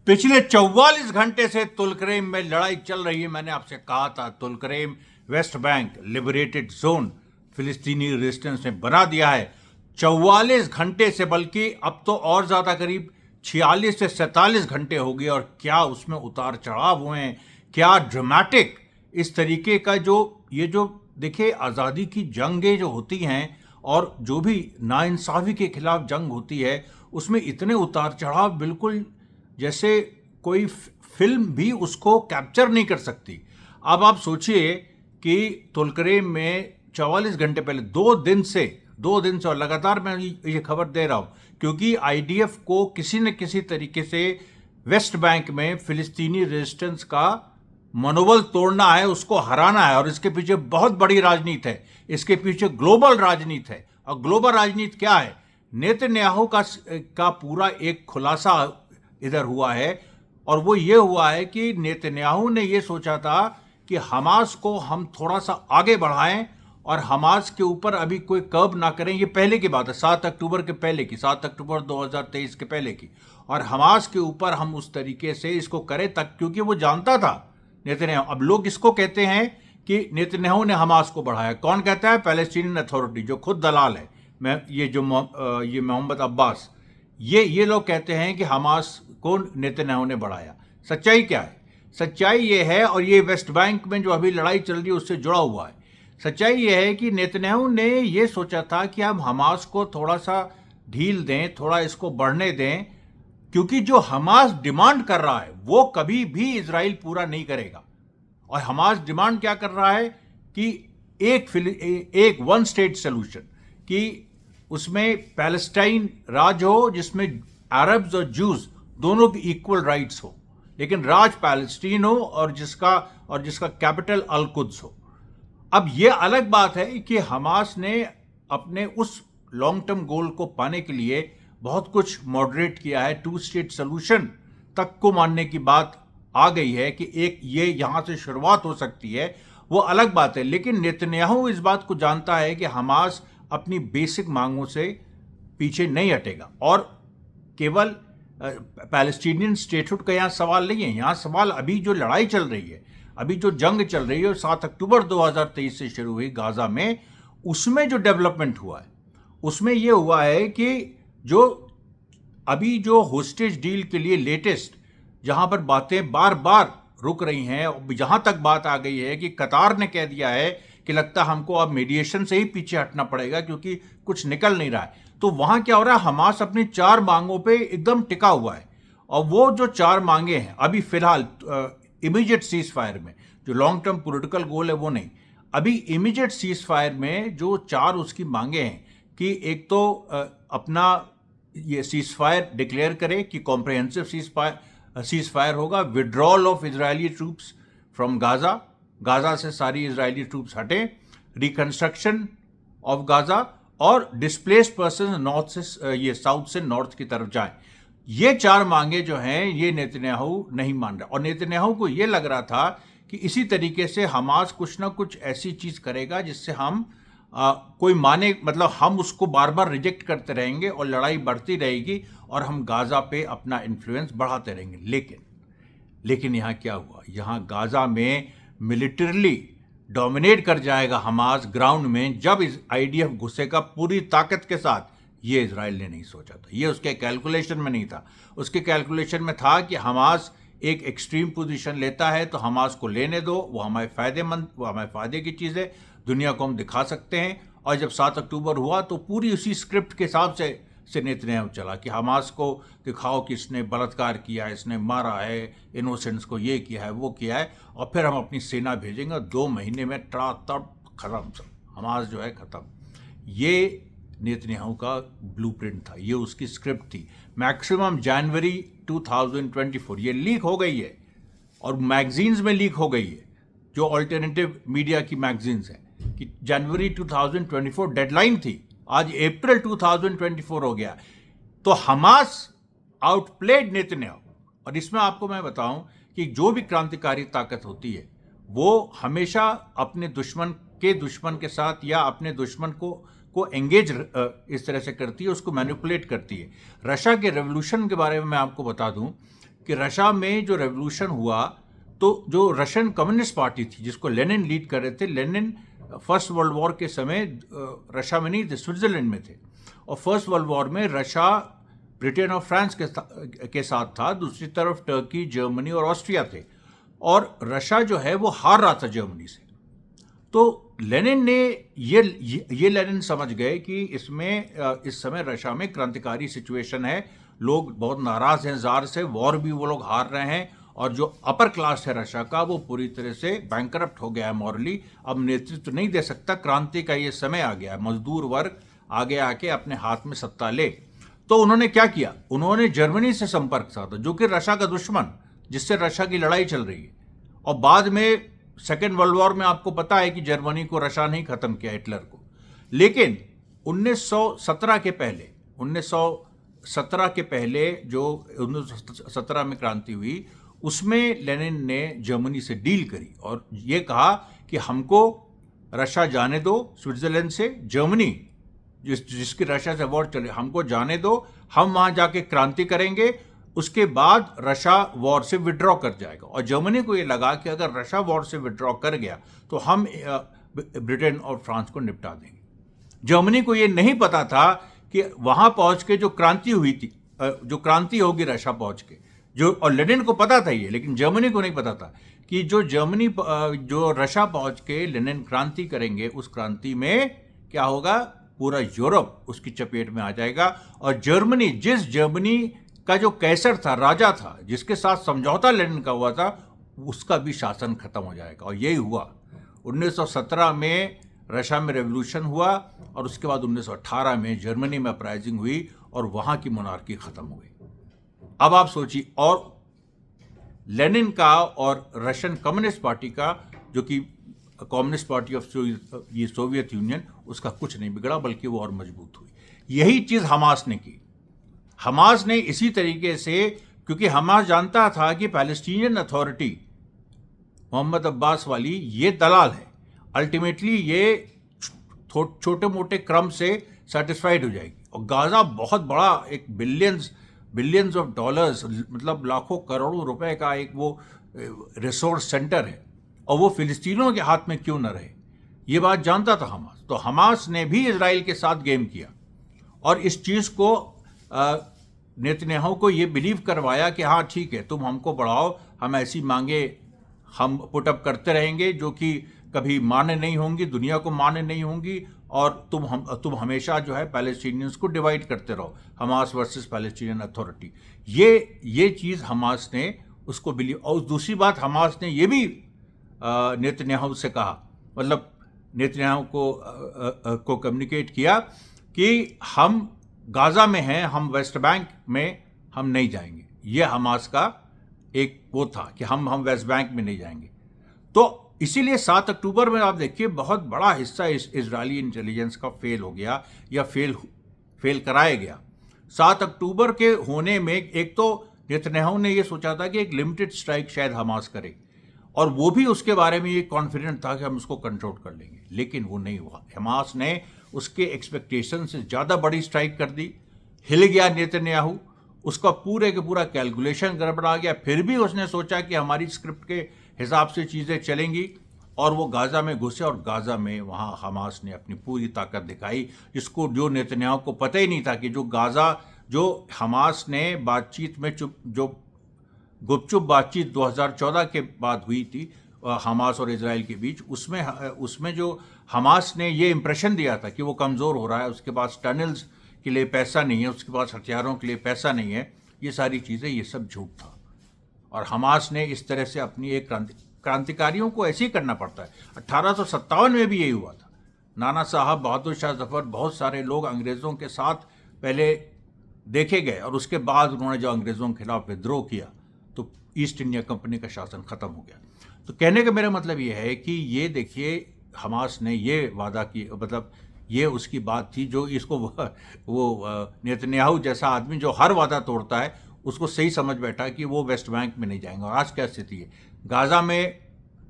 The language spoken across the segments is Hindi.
पिछले 44 घंटे से तुलकरेम में लड़ाई चल रही है। मैंने आपसे कहा था Tulkarem West Bank liberated zone फिलिस्तीनी रेजिस्टेंस ने बना दिया है 44 घंटे से, बल्कि अब तो और ज़्यादा करीब 46 से 47 घंटे हो गए। और क्या उसमें उतार चढ़ाव हुए हैं, क्या ड्रामेटिक इस तरीके का जो देखिए आज़ादी की जंगें जो होती हैं और जो भी नाइंसाफ़ी के खिलाफ जंग होती है उसमें इतने उतार चढ़ाव बिल्कुल जैसे कोई फिल्म भी उसको कैप्चर नहीं कर सकती। अब आप सोचिए कि तुलकरेम में 44 घंटे पहले 2 दिन से और लगातार मैं ये खबर दे रहा हूँ क्योंकि आईडीएफ को किसी न किसी तरीके से वेस्ट बैंक में फिलिस्तीनी रेजिस्टेंस का मनोबल तोड़ना है, उसको हराना है। और इसके पीछे बहुत बड़ी राजनीति है, इसके पीछे ग्लोबल राजनीति है। और ग्लोबल राजनीति क्या है? नेतन्याहू का पूरा एक खुलासा इधर हुआ है और वो ये हुआ है कि नेतन्याहू ने ये सोचा था कि हमास को हम थोड़ा सा आगे बढ़ाएं और हमास के ऊपर अभी कोई कर्ब ना करें। ये पहले की बात है, 7 अक्टूबर के पहले की, 7 अक्टूबर 2023 के पहले की। और हमास के ऊपर हम उस तरीके से इसको करें तक, क्योंकि वो जानता था नेतन्याहू। अब लोग इसको कहते हैं कि नेतन्याहू ने हमास को बढ़ाया। कौन कहता है? पैलेस्टीनियन अथॉरिटी, जो खुद दलाल है। ये मोहम्मद अब्बास, ये लोग कहते हैं कि हमास को नेतन्याहू ने बढ़ाया। सच्चाई क्या है? सच्चाई ये है, और ये वेस्ट बैंक में जो अभी लड़ाई चल रही है उससे जुड़ा हुआ है। सच्चाई ये है कि नेतन्याहू ने ये सोचा था कि हम हमास को थोड़ा सा ढील दें, थोड़ा इसको बढ़ने दें, क्योंकि जो हमास डिमांड कर रहा है वो कभी भी इजराइल पूरा नहीं करेगा। और हमास डिमांड क्या कर रहा है कि एक वन स्टेट सोल्यूशन, कि उसमें पैलेस्टाइन राज हो जिसमें अरब्स और जूस दोनों की इक्वल राइट्स हो, लेकिन राज पैलेस्टीन हो और जिसका कैपिटल अल कुद्स हो। अब यह अलग बात है कि हमास ने अपने उस लॉन्ग टर्म गोल को पाने के लिए बहुत कुछ मॉडरेट किया है। 2 स्टेट सोल्यूशन तक को मानने की बात आ गई है कि एक ये यहां से शुरुआत हो सकती है, वो अलग बात है। लेकिन नेतन्याहू इस बात को जानता है कि हमास अपनी बेसिक मांगों से पीछे नहीं हटेगा। और केवल पैलेस्टीनियन स्टेटहुड का यहाँ सवाल नहीं है। यहाँ सवाल अभी जो लड़ाई चल रही है, अभी जो जंग चल रही है, 7 अक्टूबर 2023 से शुरू हुई गाजा में, उसमें जो डेवलपमेंट हुआ है उसमें यह हुआ है कि अभी जो होस्टेज डील के लिए लेटेस्ट, जहां पर बातें बार बार रुक रही हैं, जहां तक बात आ गई है कि कतार ने कह दिया है कि लगता हमको अब मीडिएशन से ही पीछे हटना पड़ेगा क्योंकि कुछ निकल नहीं रहा है। तो वहां क्या हो रहा है? हमास अपनी 4 मांगों पे एकदम टिका हुआ है। और वो जो 4 मांगे हैं अभी फिलहाल इमीडिएट सीज फायर में, जो लॉन्ग टर्म पॉलिटिकल गोल है वो नहीं, अभी इमीडिएट सीज फायर में जो 4 उसकी मांगे हैं कि एक तो अपना ये सीज फायर डिक्लेयर करे कि कॉम्प्रिहेंसिव सीज फायर होगा, withdrawal of Israeli troops from Gaza से सारी इजरायली ट्रूप्स हटें, रिकंस्ट्रक्शन ऑफ गाजा, और डिस्प्लेस्ड पर्सन साउथ से नॉर्थ की तरफ जाएं। ये 4 मांगे जो हैं ये नेतन्याहू नहीं मान रहा। और नेतन्याहू को ये लग रहा था कि इसी तरीके से हमास कुछ ना कुछ ऐसी चीज करेगा जिससे हम कोई माने, मतलब हम उसको बार बार रिजेक्ट करते रहेंगे और लड़ाई बढ़ती रहेगी और हम गाजा पे अपना इन्फ्लुएंस बढ़ाते रहेंगे। लेकिन यहाँ क्या हुआ? यहाँ गाजा में मिलिटरली डोमिनेट कर जाएगा हमास ग्राउंड में जब इस आईडीएफ घुसेगा पूरी ताकत के साथ। ये इजराइल ने नहीं सोचा था, ये उसके कैलकुलेशन में नहीं था। उसके कैलकुलेशन में था कि हमास एक एक्सट्रीम पोजीशन लेता है तो हमास को लेने दो, वो हमारे फायदे की चीज़ है, दुनिया को हम दिखा सकते हैं। और जब 7 अक्टूबर हुआ तो पूरी उसी स्क्रिप्ट के हिसाब से नेतन्याहू चला कि हमास को दिखाओ कि इसने बलात्कार किया है, इसने मारा है इनोसेंट्स को, ये किया है, वो किया है, और फिर हम अपनी सेना भेजेंगे, 2 महीने में तब खत्म, सब हमास जो है खत्म। ये नेतन्याहू का ब्लूप्रिंट था, ये उसकी स्क्रिप्ट थी। मैक्सिमम जनवरी 2024 ये लीक हो गई है और मैगजीन्स में लीक हो गई है, जो अल्टरनेटिव मीडिया की मैगजीन्स हैं, कि जनवरी 2024 डेडलाइन थी। आज अप्रैल 2024 हो गया। तो हमास आउटप्लेड नेतन्याहू। और इसमें आपको मैं बताऊं कि जो भी क्रांतिकारी ताकत होती है वो हमेशा अपने दुश्मन के साथ या अपने दुश्मन को एंगेज इस तरह से करती है, उसको मैनिपुलेट करती है। रशिया के रेवोल्यूशन के बारे में मैं आपको बता दूं कि रशिया में जो रेवोल्यूशन हुआ तो जो रशियन कम्युनिस्ट पार्टी थी जिसको लेनिन लीड कर रहे थे, लेनिन फर्स्ट वर्ल्ड वॉर के समय रशिया में नहीं थे, स्विट्जरलैंड में थे। और फर्स्ट वर्ल्ड वॉर में रशिया ब्रिटेन और फ्रांस के साथ था, दूसरी तरफ टर्की, जर्मनी और ऑस्ट्रिया थे। और रशिया जो है वो हार रहा था जर्मनी से। तो लेनिन ने ये लेनिन समझ गए कि इसमें इस समय रशिया में क्रांतिकारी सिचुएशन है, लोग बहुत नाराज हैं जार से, वॉर भी वो लोग हार रहे हैं, और जो अपर क्लास है रशिया का वो पूरी तरह से बैंकरप्ट हो गया है मॉरली, अब नेतृत्व नहीं दे सकता, क्रांति का ये समय आ गया है, मजदूर वर्ग आगे आके अपने हाथ में सत्ता ले। तो उन्होंने क्या किया, उन्होंने जर्मनी से संपर्क साधा जो कि रशिया का दुश्मन, जिससे रशिया की लड़ाई चल रही है। और बाद में सेकेंड वर्ल्ड वॉर में आपको पता है कि जर्मनी को रशिया नहीं खत्म किया, हिटलर को। लेकिन 1917 के पहले जो 1917 में क्रांति हुई उसमें लेनिन ने जर्मनी से डील करी और ये कहा कि हमको रशिया जाने दो, स्विट्जरलैंड से जर्मनी जिसकी रशिया से वॉर चले, हमको जाने दो, हम वहां जाके क्रांति करेंगे, उसके बाद रशिया वॉर से विड्रॉ कर जाएगा। और जर्मनी को ये लगा कि अगर रशिया वॉर से विड्रॉ कर गया तो हम ब्रिटेन और फ्रांस को निपटा देंगे। जर्मनी को ये नहीं पता था कि वहां पहुंच के जो क्रांति हुई थी, जो क्रांति होगी रशिया पहुंच के, जो, और लेनिन को पता था ये, लेकिन जर्मनी को नहीं पता था कि जो रशिया पहुंच के लेनिन क्रांति करेंगे, उस क्रांति में क्या होगा, पूरा यूरोप उसकी चपेट में आ जाएगा। और जर्मनी का जो कैसर था, राजा था, जिसके साथ समझौता लेनिन का हुआ था, उसका भी शासन खत्म हो जाएगा। और यही हुआ। 1917 में रशिया में रेवोल्यूशन हुआ और उसके बाद 1918 में जर्मनी में अपराइजिंग हुई और वहां की मोनार्की खत्म हो गई। अब आप सोचिए, और लेनिन का और रशियन कम्युनिस्ट पार्टी का, जो कि कम्युनिस्ट पार्टी ऑफ ये सोवियत यूनियन, उसका कुछ नहीं बिगड़ा बल्कि वो और मजबूत हुई। यही चीज हमास ने की। हमास ने इसी तरीके से, क्योंकि हमास जानता था कि पैलेस्टीनियन अथॉरिटी मोहम्मद अब्बास वाली ये दलाल है, अल्टीमेटली ये छोटे मोटे क्रम से सेटिस्फाइड हो जाएगी। और गाजा बहुत बड़ा एक बिलियंस ऑफ डॉलर्स, मतलब लाखों करोड़ों रुपए का एक वो रिसोर्स सेंटर है, और वो फिलिस्तीनियों के हाथ में क्यों न रहे, ये बात जानता था हमास। तो हमास ने भी इजराइल के साथ गेम किया और इस चीज़ को नेतन्याहू को ये बिलीव करवाया कि हाँ ठीक है, तुम हमको बढ़ाओ, हम ऐसी मांगे हम पुटअप करते रहेंगे जो कि कभी मान्य नहीं होंगी, दुनिया को मान्य नहीं होंगी, और तुम हमेशा जो है पैलेस्टीनियंस को डिवाइड करते रहो, हमास वर्सेस पैलेस्टीनियन अथॉरिटी। ये चीज़ हमास ने उसको बिलीव। और दूसरी बात, हमास ने ये भी नेतन्याहू से कहा, मतलब नेतन्याहू को कम्युनिकेट किया कि हम गाजा में हैं, हम वेस्ट बैंक में हम नहीं जाएंगे। ये हमास का एक वो था कि हम वेस्ट बैंक में नहीं जाएंगे। तो इसीलिए 7 अक्टूबर में आप देखिए बहुत बड़ा हिस्सा इजरायली इंटेलिजेंस का फेल हो गया या फेल कराया गया। 7 अक्टूबर के होने में एक तो नेतन्याहू ने ये सोचा था कि एक लिमिटेड स्ट्राइक शायद हमास करे, और वो भी उसके बारे में ये कॉन्फिडेंट था कि हम उसको कंट्रोल कर लेंगे, लेकिन वो नहीं हुआ। हमास ने उसके एक्सपेक्टेशन से ज़्यादा बड़ी स्ट्राइक कर दी, हिल गया नेतन्याहू, उसका पूरे के पूरा कैलकुलेशन गड़बड़ा गया। फिर भी उसने सोचा कि हमारी स्क्रिप्ट के हिसाब से चीज़ें चलेंगी, और वो गाजा में घुसे, और गाजा में वहाँ हमास ने अपनी पूरी ताकत दिखाई, जो नेतन्याहू को पता ही नहीं था कि जो हमास ने बातचीत में जो गुपचुप बातचीत 2014 के बाद हुई थी हमास और इजराइल के बीच, उसमें जो हमास ने ये इंप्रेशन दिया था कि वो कमज़ोर हो रहा है, उसके पास टनल्स के लिए पैसा नहीं है, उसके पास हथियारों के लिए पैसा नहीं है, ये सारी चीज़ें, ये सब झूठ था। और हमास ने इस तरह से अपनी एक क्रांतिकारियों को ऐसे ही करना पड़ता है। 1857 में भी यही हुआ था। नाना साहब, बहादुर शाह जफर, बहुत सारे लोग अंग्रेज़ों के साथ पहले देखे गए, और उसके बाद उन्होंने जो अंग्रेज़ों के खिलाफ विद्रोह किया तो ईस्ट इंडिया कंपनी का शासन खत्म हो गया। तो कहने का मेरा मतलब ये है कि ये देखिए, हमास ने ये वादा की, मतलब ये उसकी बात थी, जो इसको वो नेतन्याहू जैसा आदमी जो हर वादा तोड़ता है, उसको सही समझ बैठा कि वो वेस्ट बैंक में नहीं जाएंगे। और आज क्या स्थिति है, गाजा में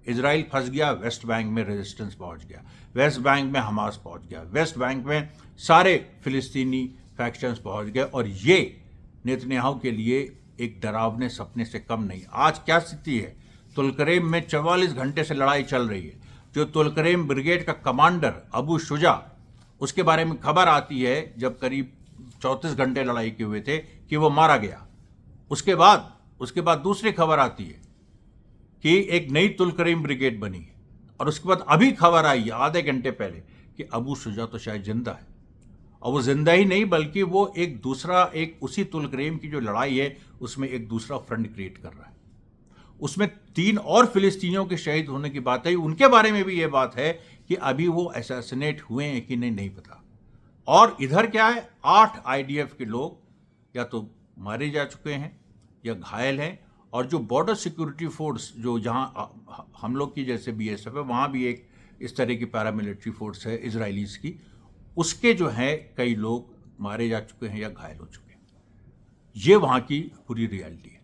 इजराइल फंस गया, वेस्ट बैंक में रेजिस्टेंस पहुंच गया, वेस्ट बैंक में हमास पहुंच गया, वेस्ट बैंक में सारे फिलिस्तीनी फैक्शंस पहुंच गए, और ये नेतन्याहू के लिए एक डरावने सपने से कम नहीं। आज क्या स्थिति है, तुलकरेम में 44 घंटे से लड़ाई चल रही है। जो तुलकरेम ब्रिगेड का कमांडर अबू शुजा, उसके बारे में खबर आती है जब करीब 34 घंटे लड़ाई के हुए थे कि वो मारा गया। उसके बाद दूसरी खबर आती है कि एक नई तुलकरेम ब्रिगेड बनी है, और उसके बाद अभी खबर आई है आधे घंटे पहले कि अबू शुजा तो शायद जिंदा है। और वो जिंदा ही नहीं बल्कि वो एक उसी तुलकरेम की जो लड़ाई है उसमें एक दूसरा फ्रंट क्रिएट कर रहा है। उसमें 3 और फिलिस्तीनियों के शहीद होने की बात है, उनके बारे में भी ये बात है कि अभी वो असैसिनेट हुए हैं कि नहीं पता। और इधर क्या है, 8 आईडीएफ के लोग या तो मारे जा चुके हैं या घायल हैं, और जो बॉर्डर सिक्योरिटी फोर्स जो जहां हम लोग की जैसे बीएसएफ है, वहां भी एक इस तरह की पैरामिलिट्री फोर्स है इजरायलीज की, उसके जो है कई लोग मारे जा चुके हैं या घायल हो चुके हैं। ये वहां की पूरी रियलिटी है।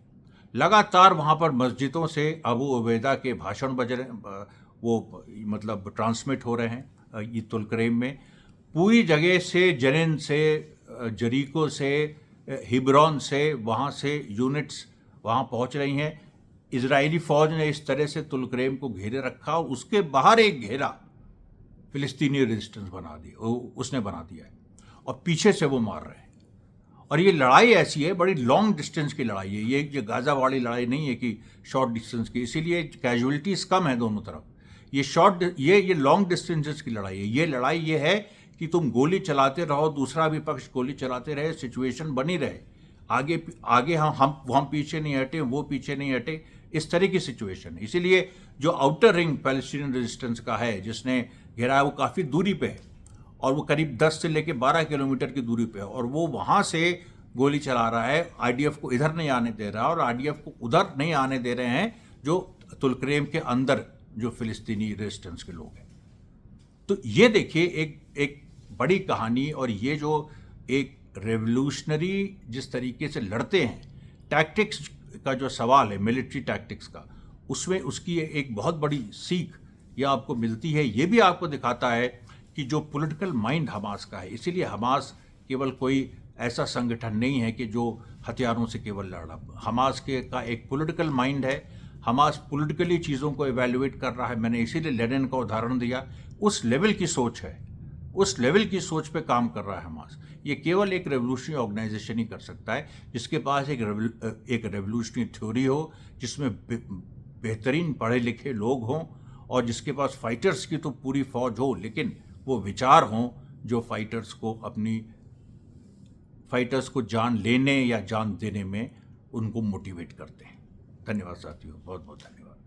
लगातार वहां पर मस्जिदों से अबू उबैदा के भाषण बज रहे, वो मतलब ट्रांसमिट हो रहे हैं ये तुलकरेम में। पूरी जगह से, जनिन से, जरीको से, हिब्रॉन से, वहाँ से यूनिट्स वहाँ पहुँच रही हैं। इजरायली फ़ौज ने इस तरह से तुलकरेम को घेरे रखा, और उसके बाहर एक घेरा फिलिस्तीनी रेजिस्टेंस उसने बना दिया है, और पीछे से वो मार रहे हैं। और ये लड़ाई ऐसी है, बड़ी लॉन्ग डिस्टेंस की लड़ाई है। ये गाज़ा वाली लड़ाई नहीं है कि शॉर्ट डिस्टेंस की, इसीलिए कैजुअलिटीज़ कम है दोनों तरफ। ये लॉन्ग डिस्टेंसेस की लड़ाई है। ये लड़ाई ये है कि तुम गोली चलाते रहो, दूसरा विपक्ष गोली चलाते रहे, सिचुएशन बनी रहे, आगे हम पीछे नहीं हटे, वो पीछे नहीं हटे, इस तरह की सिचुएशन है। इसीलिए जो आउटर रिंग पैलेस्टीनियन रेजिस्टेंस का है, जिसने घेरा है, वो काफ़ी दूरी पे है, और वो करीब 10 से लेकर 12 किलोमीटर की दूरी पे है, और वो वहाँ से गोली चला रहा है। आईडीएफ को इधर नहीं आने दे रहा, और आईडीएफ को उधर नहीं आने दे रहे हैं जो तुलकरेम के अंदर जो फिलिस्तीनी रेजिस्टेंस के लोग हैं। तो ये देखिए एक बड़ी कहानी, और ये जो एक रेवोल्यूशनरी जिस तरीके से लड़ते हैं, टैक्टिक्स का जो सवाल है, मिलिट्री टैक्टिक्स का, उसमें उसकी एक बहुत बड़ी सीख यह आपको मिलती है। ये भी आपको दिखाता है कि जो पॉलिटिकल माइंड हमास का है, इसीलिए हमास केवल कोई ऐसा संगठन नहीं है कि जो हथियारों से केवल लड़ रहा। हमास का एक पॉलिटिकल माइंड है। हमास पॉलिटिकली चीज़ों को इवैल्यूएट कर रहा है। मैंने इसीलिए लेनिन का उदाहरण दिया। उस लेवल की सोच है, उस लेवल की सोच पे काम कर रहा है हमास। ये केवल एक रेवोल्यूशनरी ऑर्गेनाइजेशन ही कर सकता है जिसके पास एक रेवोल्यूशनरी थ्योरी हो, जिसमें बेहतरीन पढ़े लिखे लोग हों, और जिसके पास फाइटर्स की तो पूरी फौज हो, लेकिन वो विचार हों जो फाइटर्स को जान लेने या जान देने में उनको मोटिवेट करते हैं। धन्यवाद साथियों, बहुत बहुत धन्यवाद।